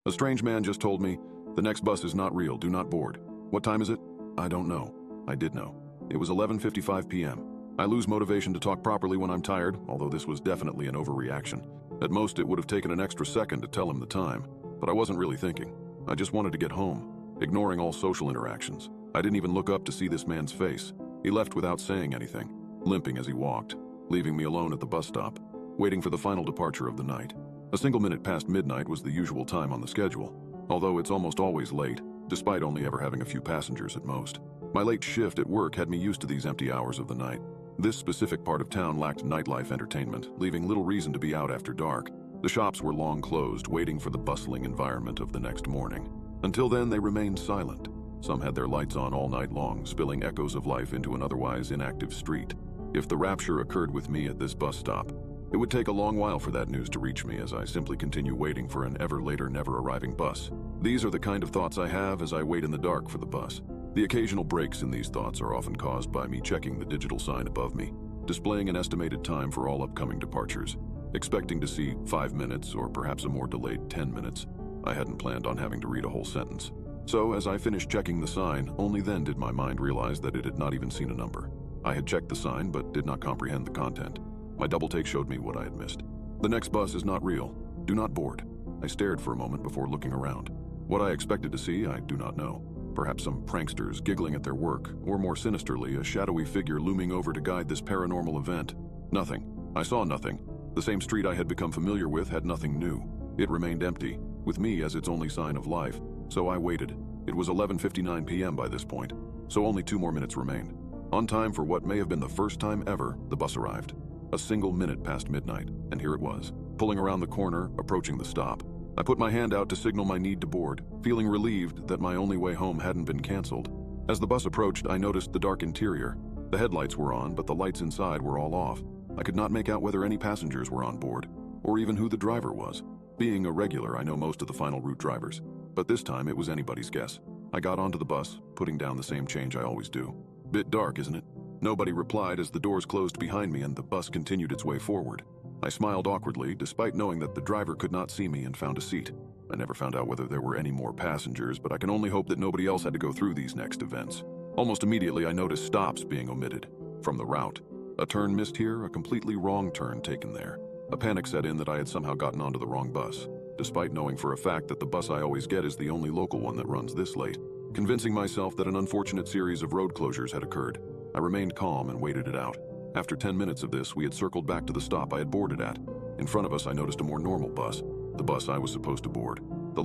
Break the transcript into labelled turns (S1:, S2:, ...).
S1: A strange man just told me, "The next bus is not real, do not board." What time is it? I don't know. I did know. It was 11:55 p.m. I lose motivation to talk properly when I'm tired, although this was definitely an overreaction. At most, it would have taken an extra second to tell him the time, but I wasn't really thinking. I just wanted to get home, ignoring all social interactions. I didn't even look up to see this man's face. He left without saying anything, limping as he walked, leaving me alone at the bus stop, waiting for the final departure of the night. A single minute past midnight was the usual time on the schedule, although it's almost always late, despite only ever having a few passengers at most. My late shift at work had me used to these empty hours of the night. This specific part of town lacked nightlife entertainment, leaving little reason to be out after dark. The shops were long closed, waiting for the bustling environment of the next morning. Until then, they remained silent. Some had their lights on all night long, spilling echoes of life into an otherwise inactive street. If the rapture occurred with me at this bus stop, it would take a long while for that news to reach me as I simply continue waiting for an ever later, never arriving bus. These are the kind of thoughts I have as I wait in the dark for the bus. The occasional breaks in these thoughts are often caused by me checking the digital sign above me, displaying an estimated time for all upcoming departures, expecting to see 5 minutes or perhaps a more delayed 10 minutes. I hadn't planned on having to read a whole sentence. So as I finished checking the sign, only then did my mind realize that it had not even seen a number. I had checked the sign but did not comprehend the content. My double take showed me what I had missed. The next bus is not real. Do not board. I stared for a moment before looking around. What I expected to see, I do not know. Perhaps some pranksters giggling at their work, or more sinisterly, a shadowy figure looming over to guide this paranormal event. Nothing. I saw nothing. The same street I had become familiar with had nothing new. It remained empty, with me as its only sign of life. So I waited. It was 11:59 p.m. by this point, so only 2 more minutes remained. On time for what may have been the first time ever, the bus arrived. A single minute past midnight, and here it was, pulling around the corner, approaching the stop. I put my hand out to signal my need to board, feeling relieved that my only way home hadn't been canceled. As the bus approached, I noticed the dark interior. The headlights were on, but the lights inside were all off. I could not make out whether any passengers were on board, or even who the driver was. Being a regular, I know most of the final route drivers, but this time it was anybody's guess. I got onto the bus, putting down the same change I always do. Bit dark, isn't it? Nobody replied as the doors closed behind me and the bus continued its way forward. I smiled awkwardly, despite knowing that the driver could not see me, and found a seat. I never found out whether there were any more passengers, but I can only hope that nobody else had to go through these next events. Almost immediately, I noticed stops being omitted from the route. A turn missed here, a completely wrong turn taken there. A panic set in that I had somehow gotten onto the wrong bus, despite knowing for a fact that the bus I always get is the only local one that runs this late. Convincing myself that an unfortunate series of road closures had occurred, I remained calm and waited it out. After 10 minutes of this, we had circled back to the stop I had boarded at. In front of us, I noticed a more normal bus, the bus I was supposed to board.